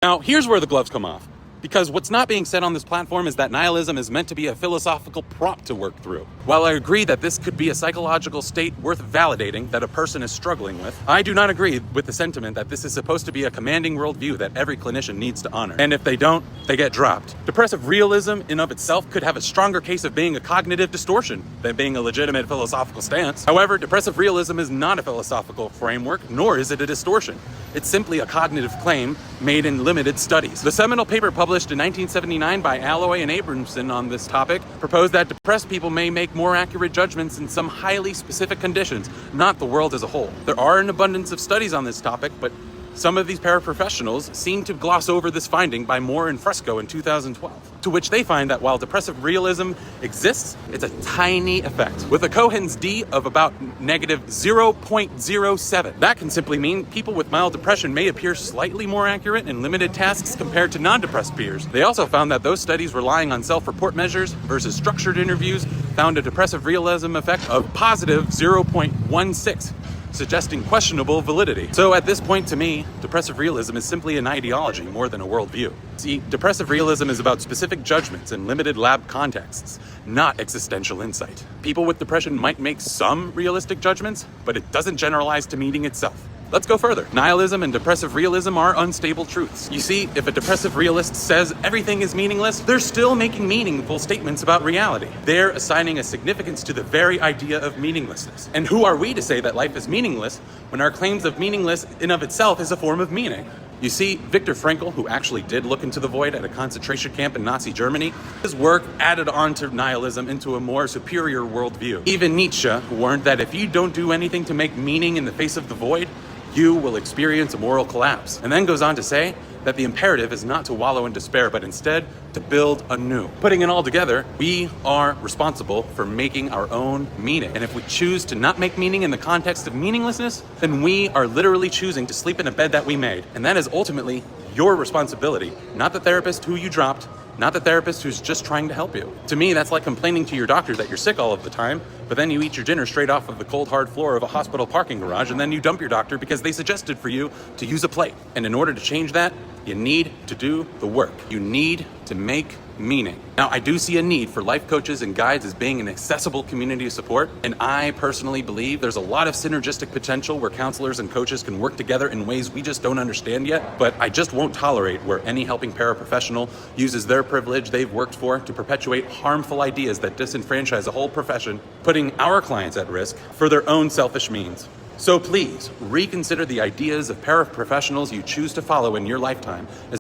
Now, here's where the gloves come off. Because what's not being said on this platform is that nihilism is meant to be a philosophical prompt to work through. While I agree that this could be a psychological state worth validating that a person is struggling with, I do not agree with the sentiment that this is supposed to be a commanding worldview that every clinician needs to honor. And if they don't, they get dropped. Depressive realism in of itself could have a stronger case of being a cognitive distortion than being a legitimate philosophical stance. However, depressive realism is not a philosophical framework, nor is it a distortion. It's simply a cognitive claim made in limited studies. The seminal paper published in 1979 by Alloy and Abramson on this topic proposed that depressed people may make more accurate judgments in some highly specific conditions, not the world as a whole. There are an abundance of studies on this topic, but some of these paraprofessionals seem to gloss over this finding by Moore and Fresco in 2012, to which they find that while depressive realism exists, it's a tiny effect, with a Cohen's d of about negative 0.07. That can simply mean people with mild depression may appear slightly more accurate in limited tasks compared to non-depressed peers. They also found that those studies relying on self-report measures versus structured interviews found a depressive realism effect of positive 0.16. suggesting questionable validity. So at this point, to me, depressive realism is simply an ideology more than a worldview. See, depressive realism is about specific judgments in limited lab contexts, not existential insight. People with depression might make some realistic judgments, but it doesn't generalize to meaning itself. Let's go further. Nihilism and depressive realism are unstable truths. You see, if a depressive realist says everything is meaningless, they're still making meaningful statements about reality. They're assigning a significance to the very idea of meaninglessness. And who are we to say that life is meaningless when our claims of meaningless in of itself is a form of meaning? You see, Viktor Frankl, who actually did look into the void at a concentration camp in Nazi Germany, his work added on to nihilism into a more superior worldview. Even Nietzsche warned that if you don't do anything to make meaning in the face of the void, you will experience a moral collapse. And then goes on to say that the imperative is not to wallow in despair, but instead to build anew. Putting it all together, we are responsible for making our own meaning. And if we choose to not make meaning in the context of meaninglessness, then we are literally choosing to sleep in a bed that we made. And that is ultimately your responsibility, not the therapist who you dropped, not the therapist who's just trying to help you. To me, that's like complaining to your doctor that you're sick all of the time, but then you eat your dinner straight off of the cold, hard floor of a hospital parking garage, and then you dump your doctor because they suggested for you to use a plate. And in order to change that, you need to do the work. You need to make meaning. Now, I do see a need for life coaches and guides as being an accessible community of support, and I personally believe there's a lot of synergistic potential where counselors and coaches can work together in ways we just don't understand yet, but I just won't tolerate where any helping paraprofessional uses their privilege they've worked for to perpetuate harmful ideas that disenfranchise a whole profession, putting our clients at risk for their own selfish means. So please, reconsider the ideas of paraprofessionals you choose to follow in your lifetime,